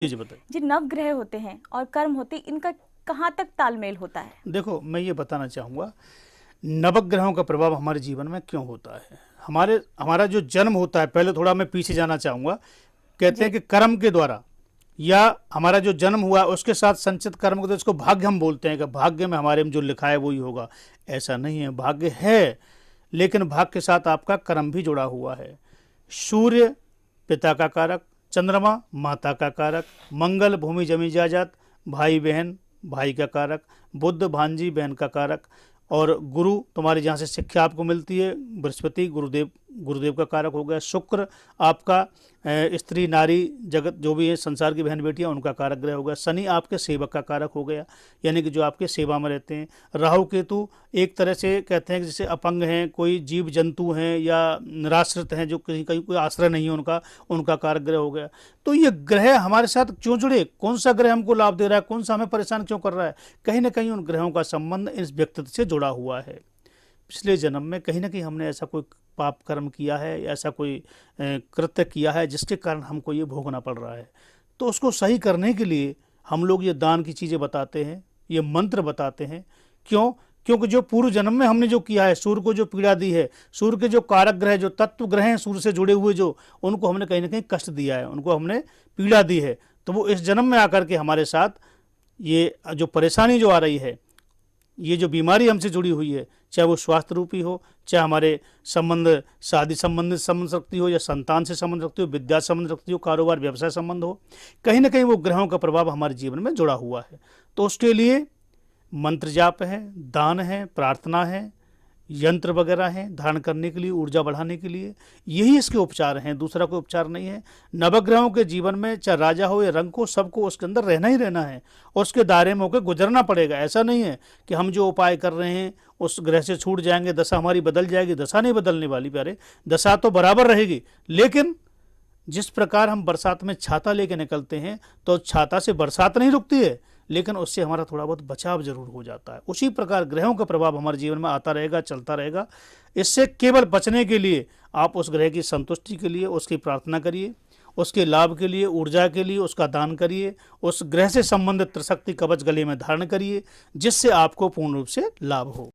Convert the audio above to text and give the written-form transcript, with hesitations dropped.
जी, जी बताइए। जी, नवग्रह होते हैं और कर्म होते हैं, इनका कहाँ तक तालमेल होता है? देखो, मैं ये बताना चाहूँगा, नवग्रहों का प्रभाव हमारे जीवन में क्यों होता है? हमारा जो जन्म होता है, पहले थोड़ा मैं पीछे जाना चाहूँगा। कहते हैं जी। कि कर्म के द्वारा या हमारा जो जन्म हुआ उसके साथ संचित कर्म को तो इसको भाग्य हम बोलते हैं कि भाग्य में हमारे में जो लिखा है वही होगा। ऐसा नहीं है, भाग्य है, लेकिन भाग्य के साथ आपका कर्म भी जुड़ा हुआ है। सूर्य पिता का कारक, चंद्रमा माता का कारक, मंगल भूमि जमी जायदाद, भाई बहन भाई का कारक, बुध भांजी बहन का कारक, और गुरु तुम्हारे जहाँ से शिक्षा आपको मिलती है, बृहस्पति गुरुदेव गुरुदेव का कारक हो गया। शुक्र आपका स्त्री नारी जगत जो भी है संसार की बहन बेटियां उनका कारक ग्रह हो गया। शनि आपके सेवक का कारक हो गया, यानी कि जो आपके सेवा में रहते हैं। राहु केतु एक तरह से कहते हैं कि जैसे अपंग हैं, कोई जीव जंतु हैं या निराश्रित हैं, जो कहीं कहीं कोई आश्रय नहीं है उनका, उनका कारक ग्रह हो गया। तो ये ग्रह हमारे साथ क्यों जुड़े, कौन सा ग्रह हमको लाभ दे रहा है, कौन सा हमें परेशान क्यों कर रहा है? कहीं ना कहीं उन ग्रहों का संबंध इस व्यक्तित्व से जुड़ा हुआ है। पिछले जन्म में कहीं ना कहीं हमने ऐसा कोई पाप कर्म किया है या ऐसा कोई कृत्य किया है जिसके कारण हमको ये भोगना पड़ रहा है। तो उसको सही करने के लिए हम लोग ये दान की चीज़ें बताते हैं, ये मंत्र बताते हैं। क्यों? क्योंकि जो पूर्व जन्म में हमने जो किया है, सूर्य को जो पीड़ा दी है, सूर्य के जो कारक ग्रह, जो तत्व ग्रह हैं सूर्य से जुड़े हुए, जो उनको हमने कहीं ना कहीं कष्ट दिया है, उनको हमने पीड़ा दी है। तो वो इस जन्म में आकर के हमारे साथ ये जो परेशानी जो आ रही है, ये जो बीमारी हमसे जुड़ी हुई है, चाहे वो स्वास्थ्य रूपी हो, चाहे हमारे संबंध शादी संबंधित संबंध रखती हो, या संतान से संबंध रखती हो, विद्या संबंध रखती हो, कारोबार व्यवसाय संबंध हो, कहीं ना कहीं वो ग्रहों का प्रभाव हमारे जीवन में जुड़ा हुआ है। तो उसके लिए मंत्र जाप है, दान है, प्रार्थना है, यंत्र वगैरह हैं धारण करने के लिए, ऊर्जा बढ़ाने के लिए। यही इसके उपचार हैं, दूसरा कोई उपचार नहीं है। नवग्रहों के जीवन में चाहे राजा हो या रंक हो, सबको उसके अंदर रहना ही रहना है और उसके दायरे में होकर गुजरना पड़ेगा। ऐसा नहीं है कि हम जो उपाय कर रहे हैं उस ग्रह से छूट जाएंगे, दशा हमारी बदल जाएगी। दशा नहीं बदलने वाली प्यारे, दशा तो बराबर रहेगी। लेकिन जिस प्रकार हम बरसात में छाता लेके निकलते हैं, तो छाता से बरसात नहीं रुकती है, लेकिन उससे हमारा थोड़ा बहुत बचाव जरूर हो जाता है। उसी प्रकार ग्रहों का प्रभाव हमारे जीवन में आता रहेगा, चलता रहेगा। इससे केवल बचने के लिए आप उस ग्रह की संतुष्टि के लिए उसकी प्रार्थना करिए, उसके लाभ के लिए, ऊर्जा के लिए उसका दान करिए, उस ग्रह से संबंधित त्रिशक्ति कवच गले में धारण करिए, जिससे आपको पूर्ण रूप से लाभ हो।